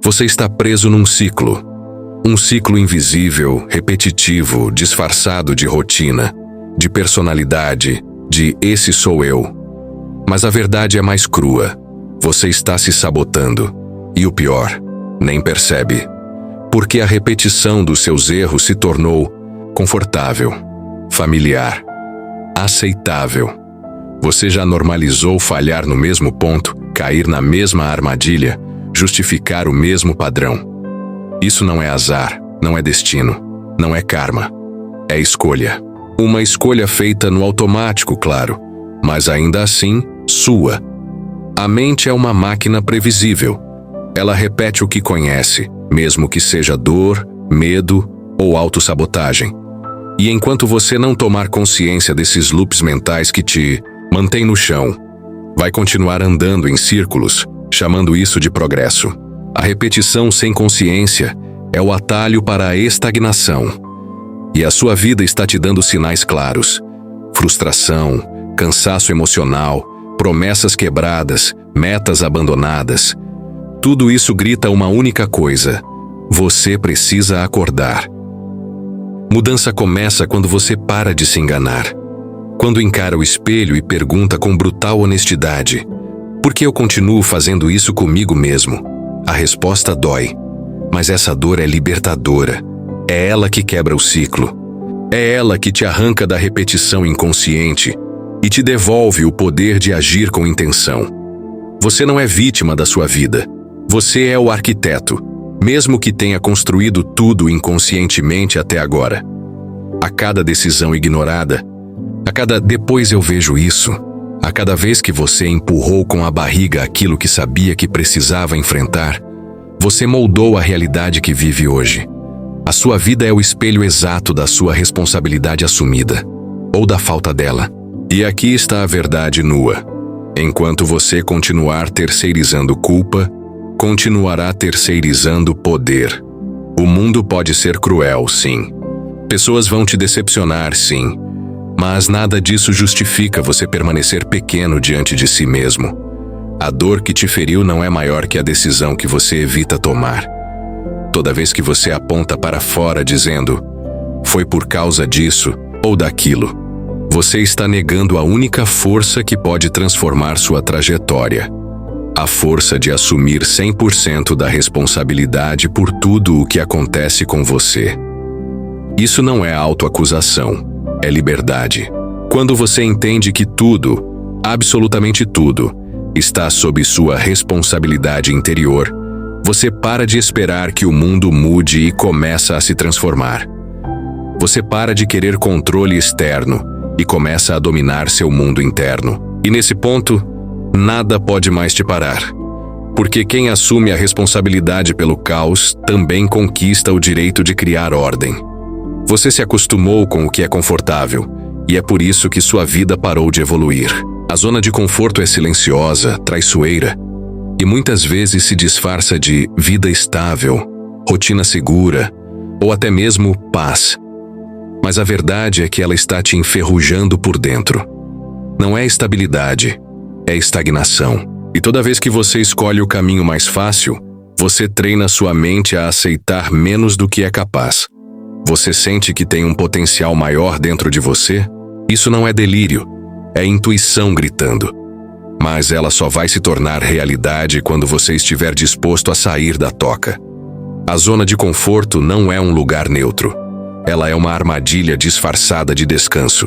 Você está preso num ciclo. Um ciclo invisível, repetitivo, disfarçado de rotina, de personalidade, de esse sou eu. Mas a verdade é mais crua. Você está se sabotando. E o pior, nem percebe. Porque a repetição dos seus erros se tornou confortável, familiar, aceitável. Você já normalizou falhar no mesmo ponto, cair na mesma armadilha, justificar o mesmo padrão. Isso não é azar, não é destino, não é karma. É escolha. Uma escolha feita no automático, claro, mas ainda assim, sua. A mente é uma máquina previsível. Ela repete o que conhece, mesmo que seja dor, medo ou autossabotagem. E enquanto você não tomar consciência desses loops mentais que te mantêm no chão, vai continuar andando em círculos, chamando isso de progresso. A repetição sem consciência é o atalho para a estagnação. E a sua vida está te dando sinais claros. Frustração, cansaço emocional, promessas quebradas, metas abandonadas. Tudo isso grita uma única coisa: você precisa acordar. Mudança começa quando você para de se enganar. Quando encara o espelho e pergunta com brutal honestidade: por que eu continuo fazendo isso comigo mesmo? A resposta dói. Mas essa dor é libertadora. É ela que quebra o ciclo. É ela que te arranca da repetição inconsciente e te devolve o poder de agir com intenção. Você não é vítima da sua vida. Você é o arquiteto, mesmo que tenha construído tudo inconscientemente até agora. A cada decisão ignorada, a cada depois eu vejo isso, a cada vez que você empurrou com a barriga aquilo que sabia que precisava enfrentar, você moldou a realidade que vive hoje. A sua vida é o espelho exato da sua responsabilidade assumida, ou da falta dela. E aqui está a verdade nua. Enquanto você continuar terceirizando culpa, continuará terceirizando poder. O mundo pode ser cruel, sim. Pessoas vão te decepcionar, sim. Mas nada disso justifica você permanecer pequeno diante de si mesmo. A dor que te feriu não é maior que a decisão que você evita tomar. Toda vez que você aponta para fora dizendo, foi por causa disso ou daquilo, você está negando a única força que pode transformar sua trajetória. A força de assumir 100% da responsabilidade por tudo o que acontece com você. Isso não é autoacusação, é liberdade. Quando você entende que tudo, absolutamente tudo, está sob sua responsabilidade interior, você para de esperar que o mundo mude e começa a se transformar. Você para de querer controle externo e começa a dominar seu mundo interno. E nesse ponto, nada pode mais te parar. Porque quem assume a responsabilidade pelo caos também conquista o direito de criar ordem. Você se acostumou com o que é confortável, e é por isso que sua vida parou de evoluir. A zona de conforto é silenciosa, traiçoeira, e muitas vezes se disfarça de vida estável, rotina segura, ou até mesmo paz. Mas a verdade é que ela está te enferrujando por dentro. Não é estabilidade, é estagnação. E toda vez que você escolhe o caminho mais fácil, você treina sua mente a aceitar menos do que é capaz. Você sente que tem um potencial maior dentro de você? Isso não é delírio, é intuição gritando. Mas ela só vai se tornar realidade quando você estiver disposto a sair da toca. A zona de conforto não é um lugar neutro. Ela é uma armadilha disfarçada de descanso.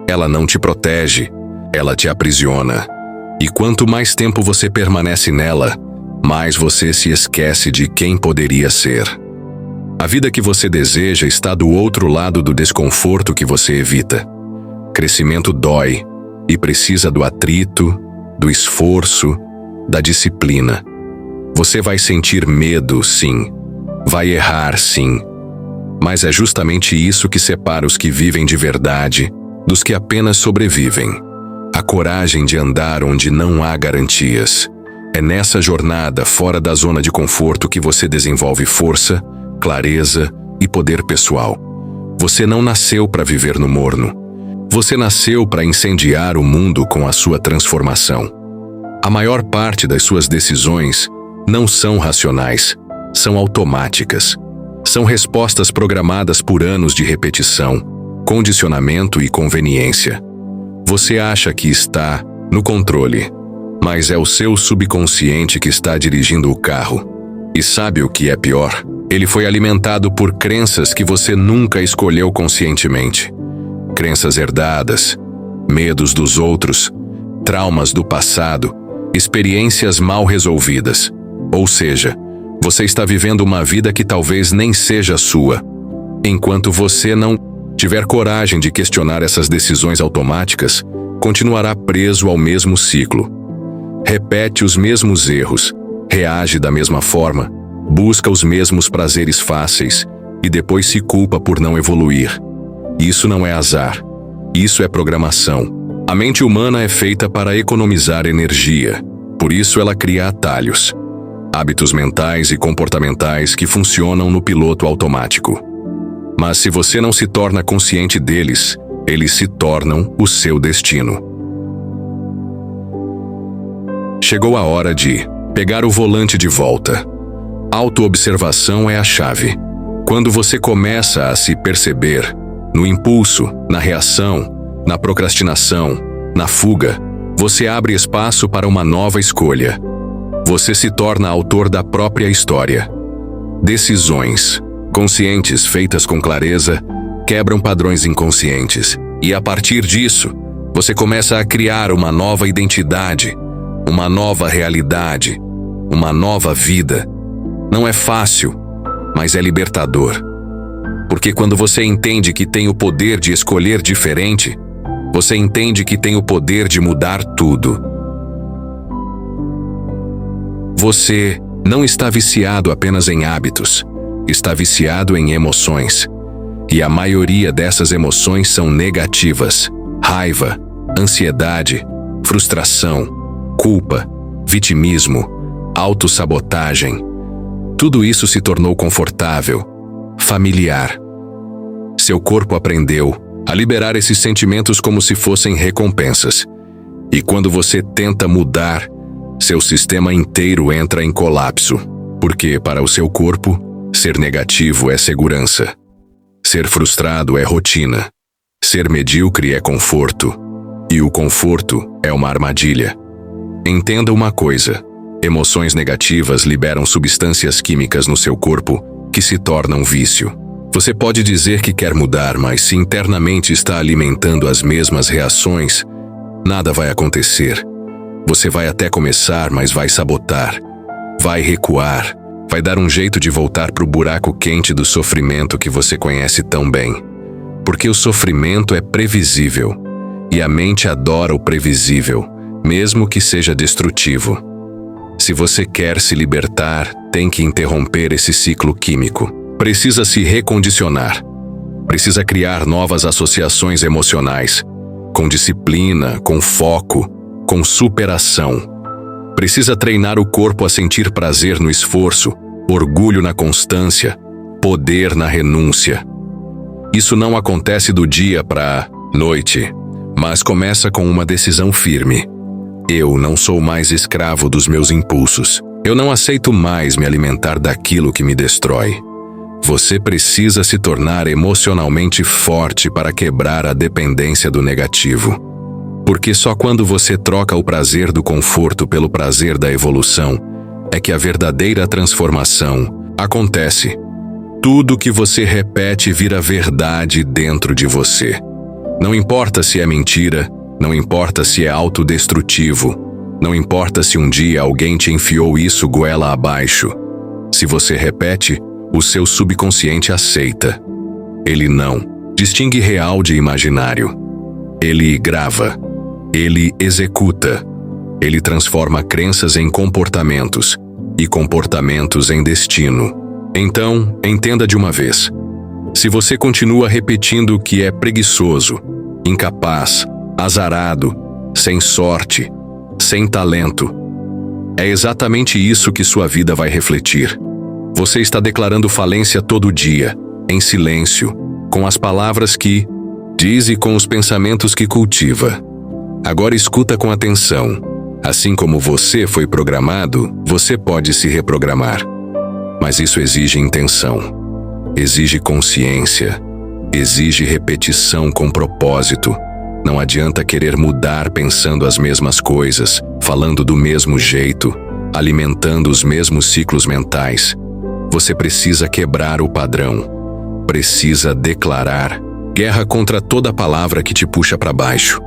Ela não te protege, ela te aprisiona. E quanto mais tempo você permanece nela, mais você se esquece de quem poderia ser. A vida que você deseja está do outro lado do desconforto que você evita. Crescimento dói e precisa do atrito, do esforço, da disciplina. Você vai sentir medo, sim. Vai errar, sim. Mas é justamente isso que separa os que vivem de verdade dos que apenas sobrevivem. A coragem de andar onde não há garantias. É nessa jornada fora da zona de conforto que você desenvolve força, clareza e poder pessoal. Você não nasceu para viver no morno. Você nasceu para incendiar o mundo com a sua transformação. A maior parte das suas decisões não são racionais, são automáticas. São respostas programadas por anos de repetição, condicionamento e conveniência. Você acha que está no controle, mas é o seu subconsciente que está dirigindo o carro. E sabe o que é pior? Ele foi alimentado por crenças que você nunca escolheu conscientemente. Crenças herdadas, medos dos outros, traumas do passado, experiências mal resolvidas. Ou seja, você está vivendo uma vida que talvez nem seja sua. Enquanto você não tiver coragem de questionar essas decisões automáticas, continuará preso ao mesmo ciclo. Repete os mesmos erros, reage da mesma forma, busca os mesmos prazeres fáceis e depois se culpa por não evoluir. Isso não é azar. Isso é programação. A mente humana é feita para economizar energia. Por isso ela cria atalhos, hábitos mentais e comportamentais que funcionam no piloto automático. Mas se você não se torna consciente deles, eles se tornam o seu destino. Chegou a hora de pegar o volante de volta. Autoobservação é a chave. Quando você começa a se perceber, no impulso, na reação, na procrastinação, na fuga, você abre espaço para uma nova escolha. Você se torna autor da própria história. Decisões conscientes feitas com clareza quebram padrões inconscientes. E a partir disso, você começa a criar uma nova identidade, uma nova realidade, uma nova vida. Não é fácil, mas é libertador. Porque quando você entende que tem o poder de escolher diferente, você entende que tem o poder de mudar tudo. Você não está viciado apenas em hábitos, está viciado em emoções. E a maioria dessas emoções são negativas: raiva, ansiedade, frustração, culpa, vitimismo, autossabotagem. Tudo isso se tornou confortável, familiar. Seu corpo aprendeu a liberar esses sentimentos como se fossem recompensas. E quando você tenta mudar, seu sistema inteiro entra em colapso. Porque, para o seu corpo, ser negativo é segurança. Ser frustrado é rotina. Ser medíocre é conforto. E o conforto é uma armadilha. Entenda uma coisa: emoções negativas liberam substâncias químicas no seu corpo que se tornam vício. Você pode dizer que quer mudar, mas se internamente está alimentando as mesmas reações, nada vai acontecer. Você vai até começar, mas vai sabotar. Vai recuar. Vai dar um jeito de voltar para o buraco quente do sofrimento que você conhece tão bem. Porque o sofrimento é previsível. E a mente adora o previsível, mesmo que seja destrutivo. Se você quer se libertar, tem que interromper esse ciclo químico. Precisa se recondicionar. Precisa criar novas associações emocionais, com disciplina, com foco, com superação. Precisa treinar o corpo a sentir prazer no esforço, orgulho na constância, poder na renúncia. Isso não acontece do dia para a noite, mas começa com uma decisão firme. Eu não sou mais escravo dos meus impulsos. Eu não aceito mais me alimentar daquilo que me destrói. Você precisa se tornar emocionalmente forte para quebrar a dependência do negativo. Porque só quando você troca o prazer do conforto pelo prazer da evolução é que a verdadeira transformação acontece. Tudo que você repete vira verdade dentro de você. Não importa se é mentira, não importa se é autodestrutivo, não importa se um dia alguém te enfiou isso goela abaixo. Se você repete, o seu subconsciente aceita. Ele não distingue real de imaginário. Ele grava. Ele executa. Ele transforma crenças em comportamentos e comportamentos em destino. Então, entenda de uma vez. Se você continua repetindo que é preguiçoso, incapaz, azarado, sem sorte, sem talento, é exatamente isso que sua vida vai refletir. Você está declarando falência todo dia, em silêncio, com as palavras que diz e com os pensamentos que cultiva. Agora escuta com atenção. Assim como você foi programado, você pode se reprogramar. Mas isso exige intenção, exige consciência, exige repetição com propósito. Não adianta querer mudar pensando as mesmas coisas, falando do mesmo jeito, alimentando os mesmos ciclos mentais. Você precisa quebrar o padrão. Precisa declarar guerra contra toda palavra que te puxa para baixo.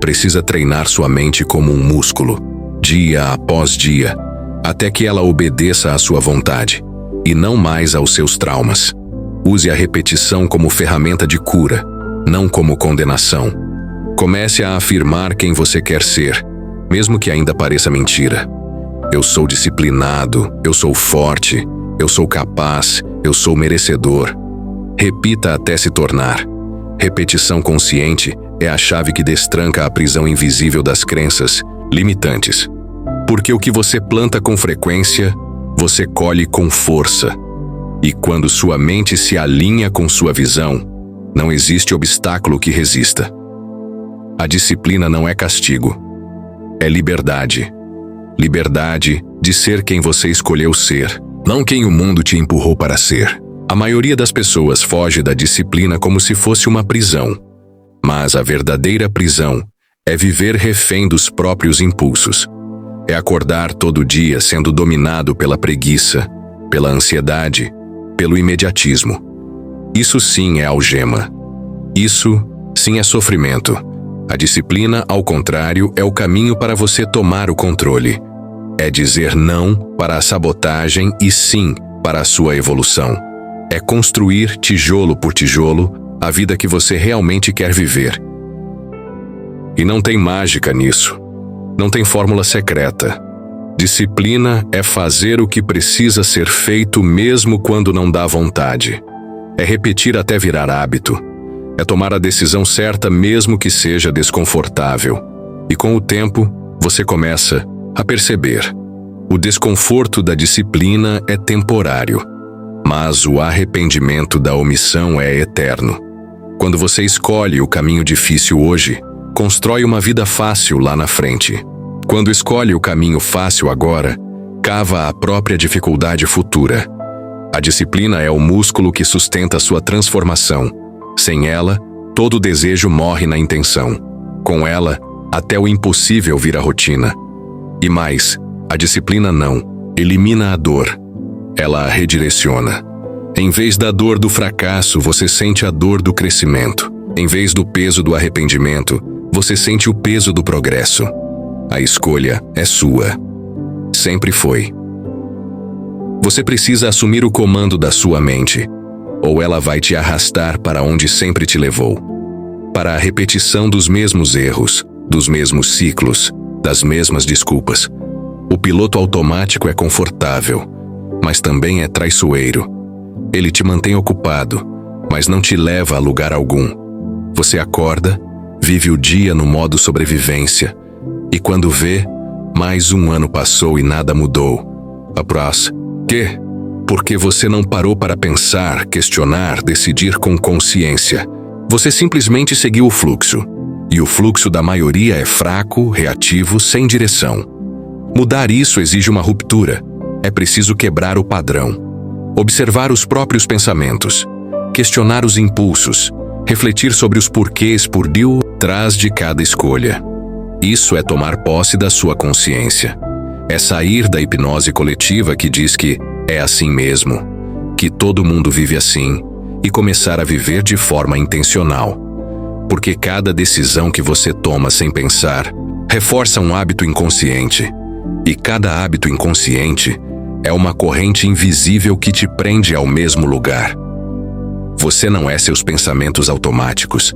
Precisa treinar sua mente como um músculo, dia após dia, até que ela obedeça à sua vontade, e não mais aos seus traumas. Use a repetição como ferramenta de cura, não como condenação. Comece a afirmar quem você quer ser, mesmo que ainda pareça mentira. Eu sou disciplinado, eu sou forte, eu sou capaz, eu sou merecedor. Repita até se tornar. Repetição consciente é a chave que destranca a prisão invisível das crenças limitantes. Porque o que você planta com frequência, você colhe com força. E quando sua mente se alinha com sua visão, não existe obstáculo que resista. A disciplina não é castigo, é liberdade. Liberdade de ser quem você escolheu ser, não quem o mundo te empurrou para ser. A maioria das pessoas foge da disciplina como se fosse uma prisão. Mas a verdadeira prisão é viver refém dos próprios impulsos. É acordar todo dia sendo dominado pela preguiça, pela ansiedade, pelo imediatismo. Isso sim é algema. Isso sim é sofrimento. A disciplina, ao contrário, é o caminho para você tomar o controle. É dizer não para a sabotagem e sim para a sua evolução. É construir, tijolo por tijolo, a vida que você realmente quer viver. E não tem mágica nisso. Não tem fórmula secreta. Disciplina é fazer o que precisa ser feito mesmo quando não dá vontade. É repetir até virar hábito. É tomar a decisão certa mesmo que seja desconfortável. E com o tempo, você começa a perceber. O desconforto da disciplina é temporário, mas o arrependimento da omissão é eterno. Quando você escolhe o caminho difícil hoje, constrói uma vida fácil lá na frente. Quando escolhe o caminho fácil agora, cava a própria dificuldade futura. A disciplina é o músculo que sustenta sua transformação. Sem ela, todo desejo morre na intenção. Com ela, até o impossível vira rotina. E mais, a disciplina não elimina a dor. Ela a redireciona. Em vez da dor do fracasso, você sente a dor do crescimento. Em vez do peso do arrependimento, você sente o peso do progresso. A escolha é sua. Sempre foi. Você precisa assumir o comando da sua mente, ou ela vai te arrastar para onde sempre te levou. Para a repetição dos mesmos erros, dos mesmos ciclos, das mesmas desculpas. O piloto automático é confortável, mas também é traiçoeiro. Ele te mantém ocupado, mas não te leva a lugar algum. Você acorda, vive o dia no modo sobrevivência, e quando vê, mais um ano passou e nada mudou. Após, quê? Porque você não parou para pensar, questionar, decidir com consciência. Você simplesmente seguiu o fluxo. E o fluxo da maioria é fraco, reativo, sem direção. Mudar isso exige uma ruptura. É preciso quebrar o padrão. Observar os próprios pensamentos. Questionar os impulsos. Refletir sobre os porquês por trás de cada escolha. Isso é tomar posse da sua consciência. É sair da hipnose coletiva que diz que é assim mesmo, que todo mundo vive assim, e começar a viver de forma intencional. Porque cada decisão que você toma sem pensar reforça um hábito inconsciente. E cada hábito inconsciente é uma corrente invisível que te prende ao mesmo lugar. Você não é seus pensamentos automáticos.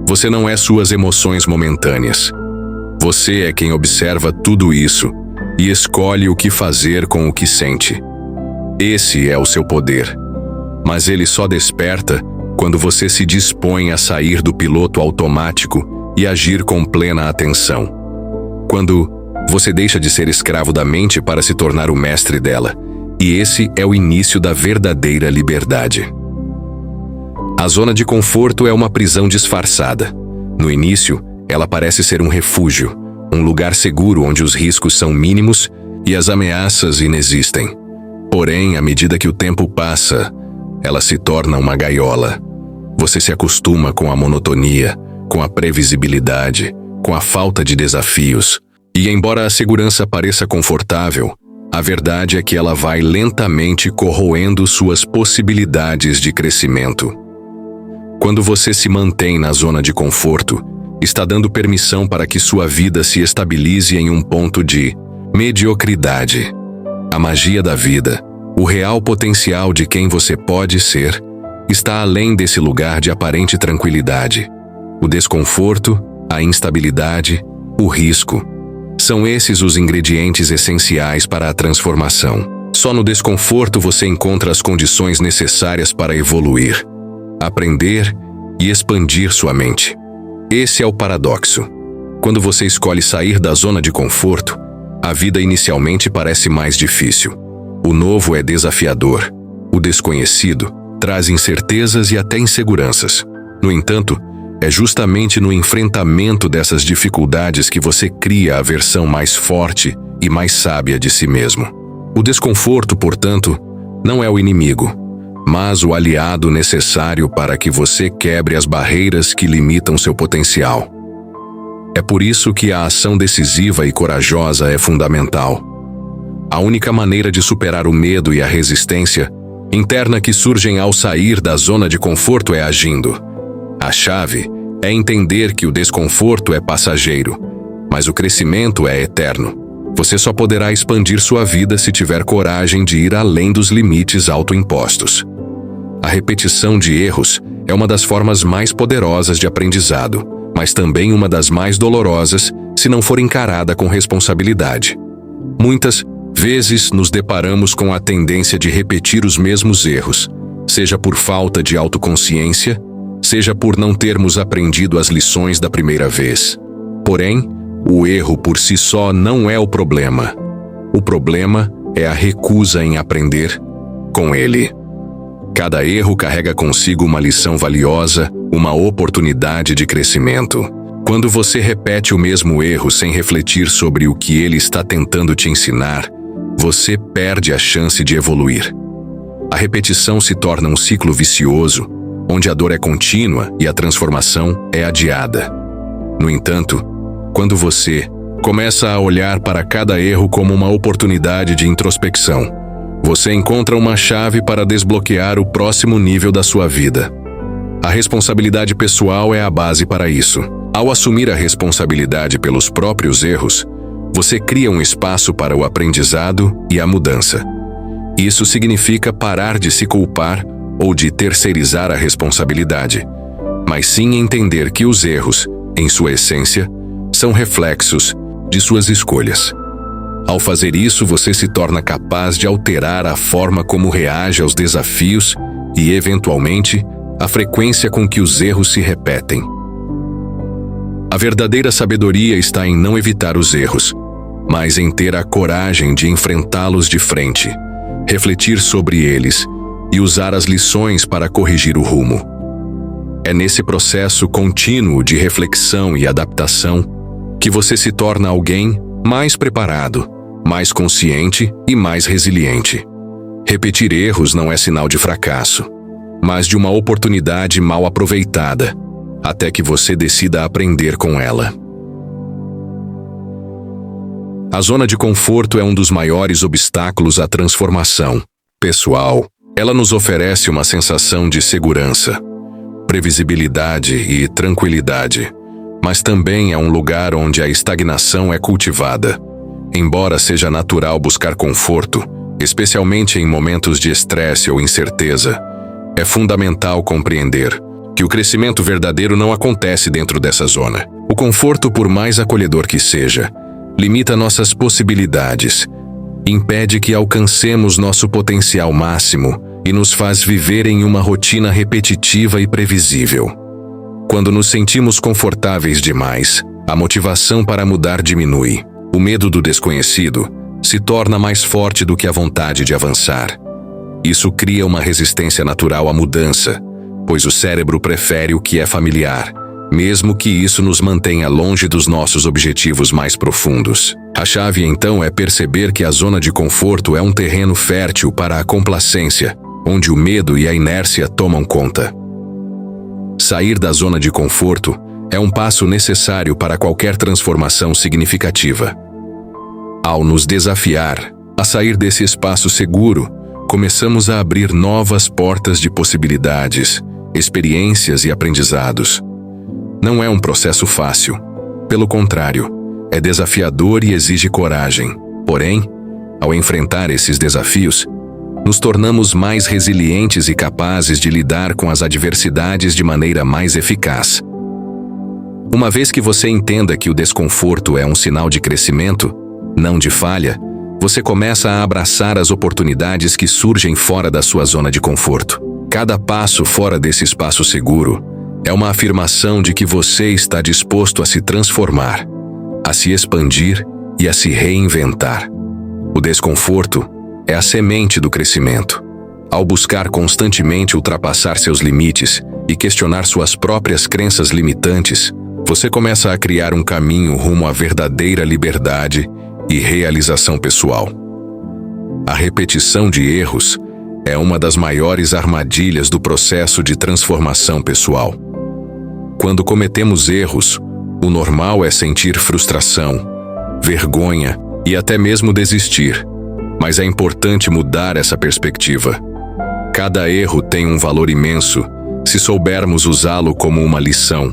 Você não é suas emoções momentâneas. Você é quem observa tudo isso e escolhe o que fazer com o que sente. Esse é o seu poder. Mas ele só desperta quando você se dispõe a sair do piloto automático e agir com plena atenção. Quando você deixa de ser escravo da mente para se tornar o mestre dela. E esse é o início da verdadeira liberdade. A zona de conforto é uma prisão disfarçada. No início, ela parece ser um refúgio, um lugar seguro onde os riscos são mínimos e as ameaças inexistem. Porém, à medida que o tempo passa, ela se torna uma gaiola. Você se acostuma com a monotonia, com a previsibilidade, com a falta de desafios. E embora a segurança pareça confortável, a verdade é que ela vai lentamente corroendo suas possibilidades de crescimento. Quando você se mantém na zona de conforto, está dando permissão para que sua vida se estabilize em um ponto de mediocridade. A magia da vida, o real potencial de quem você pode ser, está além desse lugar de aparente tranquilidade. O desconforto, a instabilidade, o risco, são esses os ingredientes essenciais para a transformação. Só no desconforto você encontra as condições necessárias para evoluir, aprender e expandir sua mente. Esse é o paradoxo. Quando você escolhe sair da zona de conforto, a vida inicialmente parece mais difícil. O novo é desafiador. O desconhecido traz incertezas e até inseguranças. No entanto, é justamente no enfrentamento dessas dificuldades que você cria a versão mais forte e mais sábia de si mesmo. O desconforto, portanto, não é o inimigo, mas o aliado necessário para que você quebre as barreiras que limitam seu potencial. É por isso que a ação decisiva e corajosa é fundamental. A única maneira de superar o medo e a resistência interna que surgem ao sair da zona de conforto é agindo. A chave é entender que o desconforto é passageiro, mas o crescimento é eterno. Você só poderá expandir sua vida se tiver coragem de ir além dos limites autoimpostos. A repetição de erros é uma das formas mais poderosas de aprendizado, mas também uma das mais dolorosas se não for encarada com responsabilidade. Muitas vezes nos deparamos com a tendência de repetir os mesmos erros, seja por falta de autoconsciência, seja por não termos aprendido as lições da primeira vez. Porém, o erro por si só não é o problema. O problema é a recusa em aprender com ele. Cada erro carrega consigo uma lição valiosa, uma oportunidade de crescimento. Quando você repete o mesmo erro sem refletir sobre o que ele está tentando te ensinar, você perde a chance de evoluir. A repetição se torna um ciclo vicioso, onde a dor é contínua e a transformação é adiada. No entanto, quando você começa a olhar para cada erro como uma oportunidade de introspecção, você encontra uma chave para desbloquear o próximo nível da sua vida. A responsabilidade pessoal é a base para isso. Ao assumir a responsabilidade pelos próprios erros, você cria um espaço para o aprendizado e a mudança. Isso significa parar de se culpar ou de terceirizar a responsabilidade, mas sim entender que os erros, em sua essência, são reflexos de suas escolhas. Ao fazer isso, você se torna capaz de alterar a forma como reage aos desafios e, eventualmente, a frequência com que os erros se repetem. A verdadeira sabedoria está em não evitar os erros, mas em ter a coragem de enfrentá-los de frente, refletir sobre eles e usar as lições para corrigir o rumo. É nesse processo contínuo de reflexão e adaptação que você se torna alguém mais preparado, mais consciente e mais resiliente. Repetir erros não é sinal de fracasso, mas de uma oportunidade mal aproveitada, até que você decida aprender com ela. A zona de conforto é um dos maiores obstáculos à transformação pessoal. Ela nos oferece uma sensação de segurança, previsibilidade e tranquilidade, mas também é um lugar onde a estagnação é cultivada. Embora seja natural buscar conforto, especialmente em momentos de estresse ou incerteza, é fundamental compreender que o crescimento verdadeiro não acontece dentro dessa zona. O conforto, por mais acolhedor que seja, limita nossas possibilidades, impede que alcancemos nosso potencial máximo e nos faz viver em uma rotina repetitiva e previsível. Quando nos sentimos confortáveis demais, a motivação para mudar diminui. O medo do desconhecido se torna mais forte do que a vontade de avançar. Isso cria uma resistência natural à mudança, pois o cérebro prefere o que é familiar, mesmo que isso nos mantenha longe dos nossos objetivos mais profundos. A chave, então, é perceber que a zona de conforto é um terreno fértil para a complacência, onde o medo e a inércia tomam conta. Sair da zona de conforto é um passo necessário para qualquer transformação significativa. Ao nos desafiar a sair desse espaço seguro, começamos a abrir novas portas de possibilidades, experiências e aprendizados. Não é um processo fácil. Pelo contrário, é desafiador e exige coragem. Porém, ao enfrentar esses desafios, nos tornamos mais resilientes e capazes de lidar com as adversidades de maneira mais eficaz. Uma vez que você entenda que o desconforto é um sinal de crescimento, não de falha, você começa a abraçar as oportunidades que surgem fora da sua zona de conforto. Cada passo fora desse espaço seguro é uma afirmação de que você está disposto a se transformar, a se expandir e a se reinventar. O desconforto é a semente do crescimento. Ao buscar constantemente ultrapassar seus limites e questionar suas próprias crenças limitantes, você começa a criar um caminho rumo à verdadeira liberdade e realização pessoal. A repetição de erros é uma das maiores armadilhas do processo de transformação pessoal. Quando cometemos erros, o normal é sentir frustração, vergonha e até mesmo desistir. Mas é importante mudar essa perspectiva. Cada erro tem um valor imenso se soubermos usá-lo como uma lição,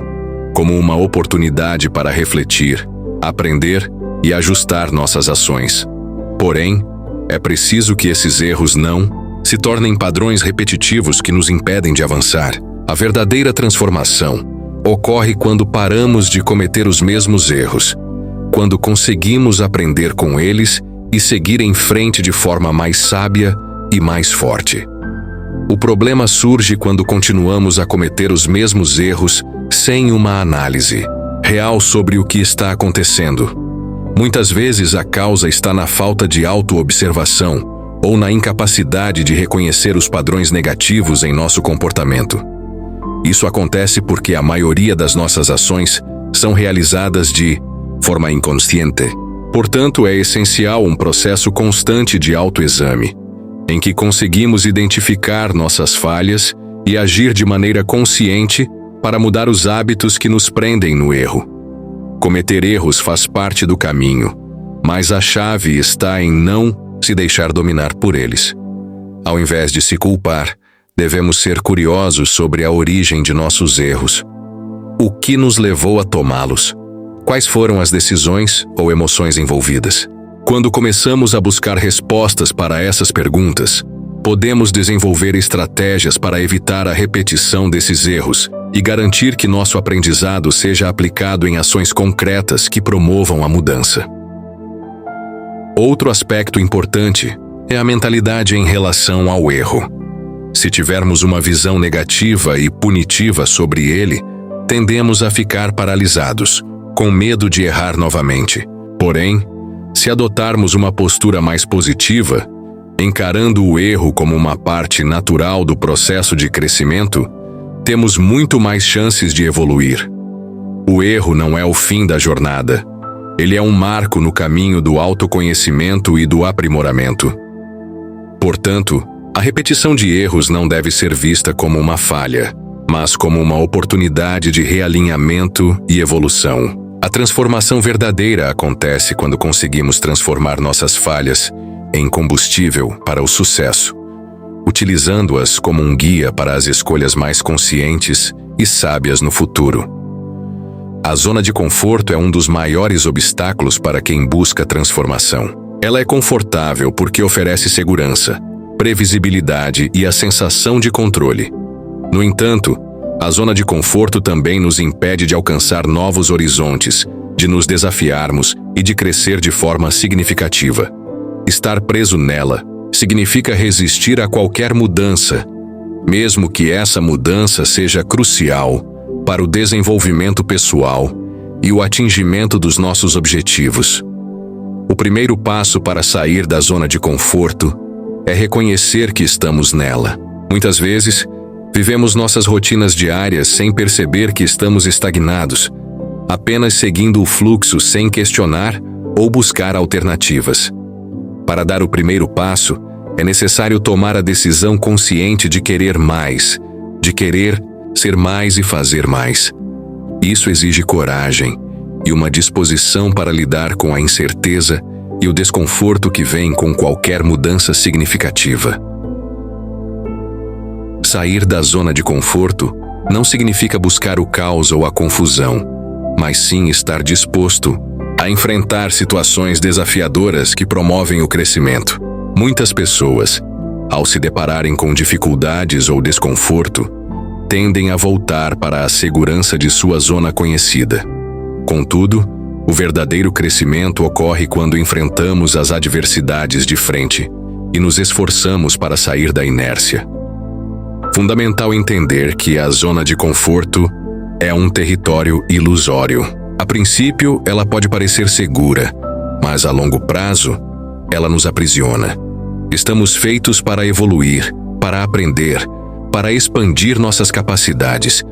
como uma oportunidade para refletir, aprender e ajustar nossas ações. Porém, é preciso que esses erros não se tornem padrões repetitivos que nos impedem de avançar. A verdadeira transformação ocorre quando paramos de cometer os mesmos erros, quando conseguimos aprender com eles e seguir em frente de forma mais sábia e mais forte. O problema surge quando continuamos a cometer os mesmos erros sem uma análise real sobre o que está acontecendo. Muitas vezes a causa está na falta de autoobservação ou na incapacidade de reconhecer os padrões negativos em nosso comportamento. Isso acontece porque a maioria das nossas ações são realizadas de forma inconsciente. Portanto, é essencial um processo constante de autoexame, em que conseguimos identificar nossas falhas e agir de maneira consciente para mudar os hábitos que nos prendem no erro. Cometer erros faz parte do caminho, mas a chave está em não se deixar dominar por eles. Ao invés de se culpar, devemos ser curiosos sobre a origem de nossos erros. O que nos levou a tomá-los? Quais foram as decisões ou emoções envolvidas? Quando começamos a buscar respostas para essas perguntas, podemos desenvolver estratégias para evitar a repetição desses erros e garantir que nosso aprendizado seja aplicado em ações concretas que promovam a mudança. Outro aspecto importante é a mentalidade em relação ao erro. Se tivermos uma visão negativa e punitiva sobre ele, tendemos a ficar paralisados, com medo de errar novamente. Porém, se adotarmos uma postura mais positiva, encarando o erro como uma parte natural do processo de crescimento, temos muito mais chances de evoluir. O erro não é o fim da jornada. Ele é um marco no caminho do autoconhecimento e do aprimoramento. Portanto, a repetição de erros não deve ser vista como uma falha, mas como uma oportunidade de realinhamento e evolução. A transformação verdadeira acontece quando conseguimos transformar nossas falhas em combustível para o sucesso, utilizando-as como um guia para as escolhas mais conscientes e sábias no futuro. A zona de conforto é um dos maiores obstáculos para quem busca transformação. Ela é confortável porque oferece segurança, previsibilidade e a sensação de controle. No entanto, a zona de conforto também nos impede de alcançar novos horizontes, de nos desafiarmos e de crescer de forma significativa. Estar preso nela significa resistir a qualquer mudança, mesmo que essa mudança seja crucial para o desenvolvimento pessoal e o atingimento dos nossos objetivos. O primeiro passo para sair da zona de conforto é reconhecer que estamos nela. Muitas vezes, vivemos nossas rotinas diárias sem perceber que estamos estagnados, apenas seguindo o fluxo sem questionar ou buscar alternativas. Para dar o primeiro passo, é necessário tomar a decisão consciente de querer mais, de querer ser mais e fazer mais. Isso exige coragem e uma disposição para lidar com a incerteza e o desconforto que vem com qualquer mudança significativa. Sair da zona de conforto não significa buscar o caos ou a confusão, mas sim estar disposto a enfrentar situações desafiadoras que promovem o crescimento. Muitas pessoas, ao se depararem com dificuldades ou desconforto, tendem a voltar para a segurança de sua zona conhecida. Contudo, o verdadeiro crescimento ocorre quando enfrentamos as adversidades de frente e nos esforçamos para sair da inércia. Fundamental entender que a zona de conforto é um território ilusório. A princípio, ela pode parecer segura, mas a longo prazo, ela nos aprisiona. Estamos feitos para evoluir, para aprender, para expandir nossas capacidades.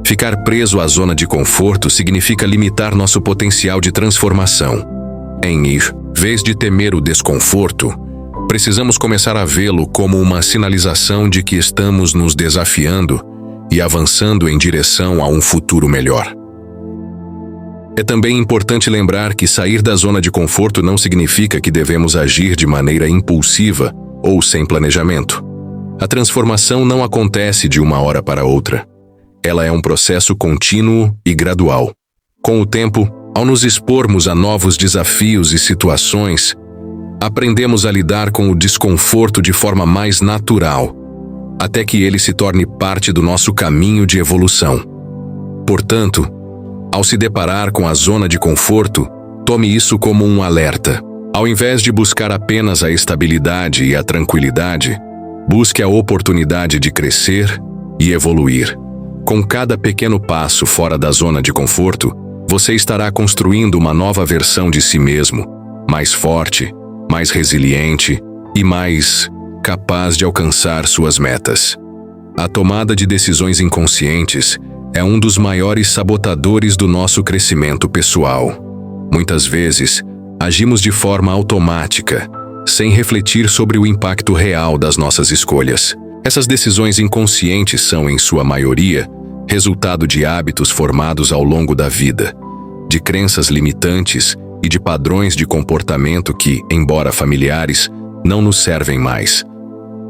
Ficar preso à zona de conforto significa limitar nosso potencial de transformação. Em vez de temer o desconforto, precisamos começar a vê-lo como uma sinalização de que estamos nos desafiando e avançando em direção a um futuro melhor. É também importante lembrar que sair da zona de conforto não significa que devemos agir de maneira impulsiva ou sem planejamento. A transformação não acontece de uma hora para outra. Ela é um processo contínuo e gradual. Com o tempo, ao nos expormos a novos desafios e situações, aprendemos a lidar com o desconforto de forma mais natural, até que ele se torne parte do nosso caminho de evolução. Portanto, ao se deparar com a zona de conforto, tome isso como um alerta. Ao invés de buscar apenas a estabilidade e a tranquilidade, busque a oportunidade de crescer e evoluir. Com cada pequeno passo fora da zona de conforto, você estará construindo uma nova versão de si mesmo, mais forte, mais resiliente e mais capaz de alcançar suas metas. A tomada de decisões inconscientes é um dos maiores sabotadores do nosso crescimento pessoal. Muitas vezes, agimos de forma automática, sem refletir sobre o impacto real das nossas escolhas. Essas decisões inconscientes são, em sua maioria, resultado de hábitos formados ao longo da vida, de crenças limitantes e de padrões de comportamento que, embora familiares, não nos servem mais.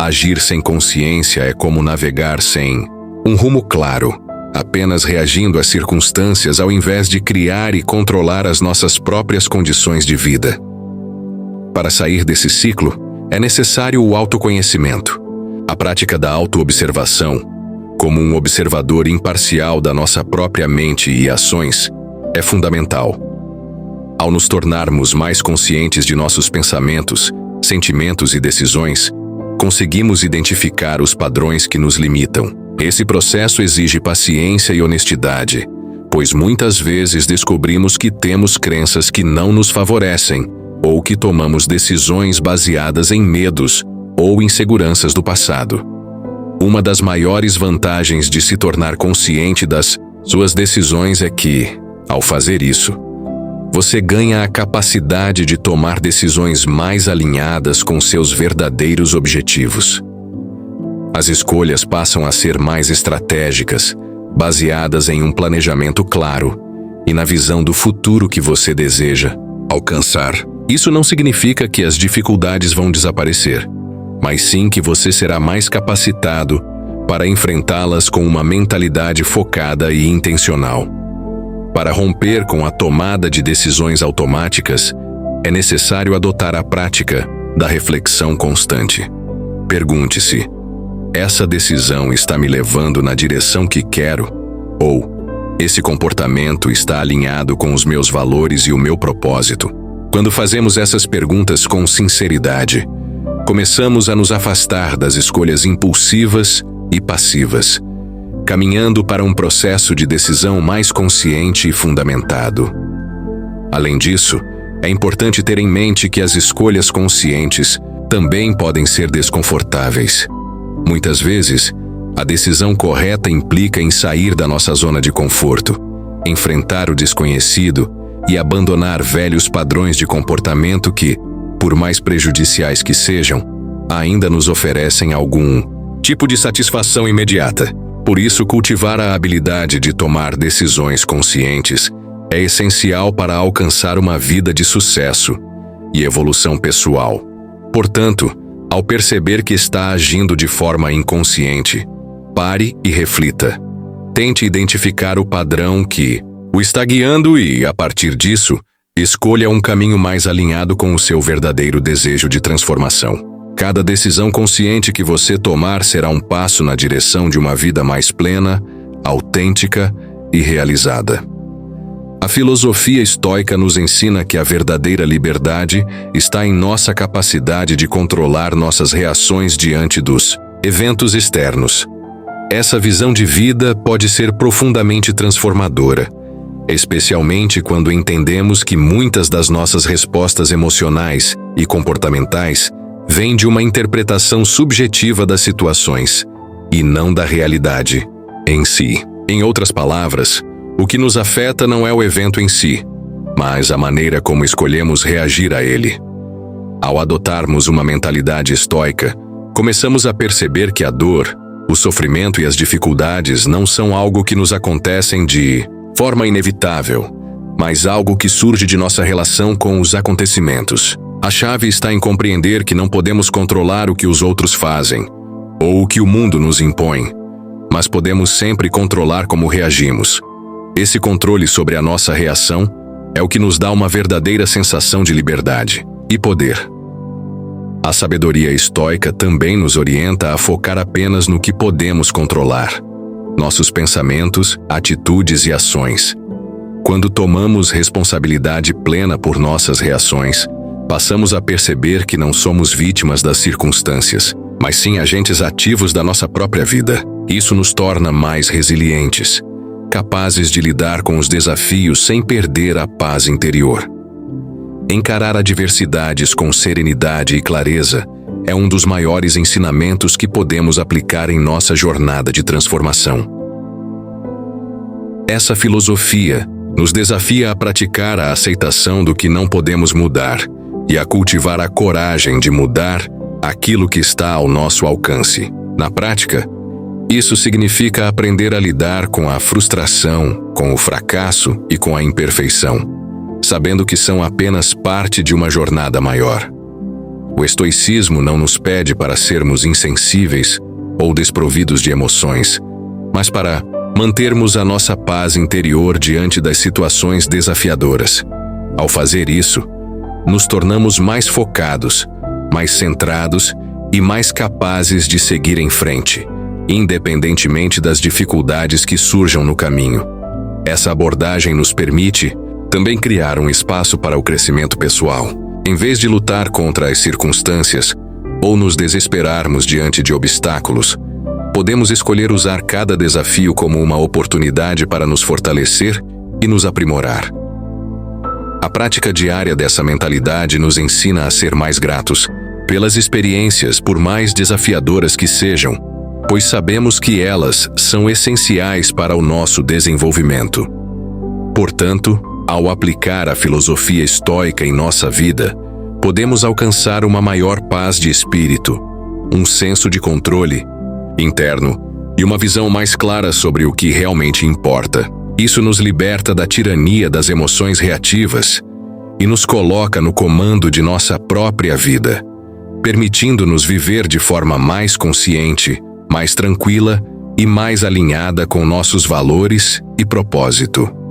Agir sem consciência é como navegar sem um rumo claro, apenas reagindo às circunstâncias ao invés de criar e controlar as nossas próprias condições de vida. Para sair desse ciclo, é necessário o autoconhecimento. A prática da autoobservação, como um observador imparcial da nossa própria mente e ações, é fundamental. Ao nos tornarmos mais conscientes de nossos pensamentos, sentimentos e decisões, conseguimos identificar os padrões que nos limitam. Esse processo exige paciência e honestidade, pois muitas vezes descobrimos que temos crenças que não nos favorecem ou que tomamos decisões baseadas em medos ou inseguranças do passado. Uma das maiores vantagens de se tornar consciente das suas decisões é que, ao fazer isso, você ganha a capacidade de tomar decisões mais alinhadas com seus verdadeiros objetivos. As escolhas passam a ser mais estratégicas, baseadas em um planejamento claro e na visão do futuro que você deseja alcançar. Isso não significa que as dificuldades vão desaparecer, mas sim que você será mais capacitado para enfrentá-las com uma mentalidade focada e intencional. Para romper com a tomada de decisões automáticas, é necessário adotar a prática da reflexão constante. Pergunte-se: essa decisão está me levando na direção que quero? Ou, esse comportamento está alinhado com os meus valores e o meu propósito? Quando fazemos essas perguntas com sinceridade, começamos a nos afastar das escolhas impulsivas e passivas, caminhando para um processo de decisão mais consciente e fundamentado. Além disso, é importante ter em mente que as escolhas conscientes também podem ser desconfortáveis. Muitas vezes, a decisão correta implica em sair da nossa zona de conforto, enfrentar o desconhecido e abandonar velhos padrões de comportamento que, por mais prejudiciais que sejam, ainda nos oferecem algum tipo de satisfação imediata. Por isso, cultivar a habilidade de tomar decisões conscientes é essencial para alcançar uma vida de sucesso e evolução pessoal. Portanto, ao perceber que está agindo de forma inconsciente, pare e reflita. Tente identificar o padrão que o está guiando e, a partir disso, escolha um caminho mais alinhado com o seu verdadeiro desejo de transformação. Cada decisão consciente que você tomar será um passo na direção de uma vida mais plena, autêntica e realizada. A filosofia estoica nos ensina que a verdadeira liberdade está em nossa capacidade de controlar nossas reações diante dos eventos externos. Essa visão de vida pode ser profundamente transformadora, especialmente quando entendemos que muitas das nossas respostas emocionais e comportamentais vêm de uma interpretação subjetiva das situações, e não da realidade em si. Em outras palavras, o que nos afeta não é o evento em si, mas a maneira como escolhemos reagir a ele. Ao adotarmos uma mentalidade estoica, começamos a perceber que a dor, o sofrimento e as dificuldades não são algo que nos acontecem de forma inevitável, mas algo que surge de nossa relação com os acontecimentos. A chave está em compreender que não podemos controlar o que os outros fazem, ou o que o mundo nos impõe, mas podemos sempre controlar como reagimos. Esse controle sobre a nossa reação é o que nos dá uma verdadeira sensação de liberdade e poder. A sabedoria estoica também nos orienta a focar apenas no que podemos controlar: nossos pensamentos, atitudes e ações. Quando tomamos responsabilidade plena por nossas reações, passamos a perceber que não somos vítimas das circunstâncias, mas sim agentes ativos da nossa própria vida. Isso nos torna mais resilientes, capazes de lidar com os desafios sem perder a paz interior. Encarar adversidades com serenidade e clareza é um dos maiores ensinamentos que podemos aplicar em nossa jornada de transformação. Essa filosofia nos desafia a praticar a aceitação do que não podemos mudar e a cultivar a coragem de mudar aquilo que está ao nosso alcance. Na prática, isso significa aprender a lidar com a frustração, com o fracasso e com a imperfeição, sabendo que são apenas parte de uma jornada maior. O estoicismo não nos pede para sermos insensíveis ou desprovidos de emoções, mas para mantermos a nossa paz interior diante das situações desafiadoras. Ao fazer isso, nos tornamos mais focados, mais centrados e mais capazes de seguir em frente, independentemente das dificuldades que surjam no caminho. Essa abordagem nos permite também criar um espaço para o crescimento pessoal. Em vez de lutar contra as circunstâncias ou nos desesperarmos diante de obstáculos, podemos escolher usar cada desafio como uma oportunidade para nos fortalecer e nos aprimorar. A prática diária dessa mentalidade nos ensina a ser mais gratos pelas experiências, por mais desafiadoras que sejam, pois sabemos que elas são essenciais para o nosso desenvolvimento. Portanto, ao aplicar a filosofia estoica em nossa vida, podemos alcançar uma maior paz de espírito, um senso de controle interno e uma visão mais clara sobre o que realmente importa. Isso nos liberta da tirania das emoções reativas e nos coloca no comando de nossa própria vida, permitindo-nos viver de forma mais consciente, mais tranquila e mais alinhada com nossos valores e propósito.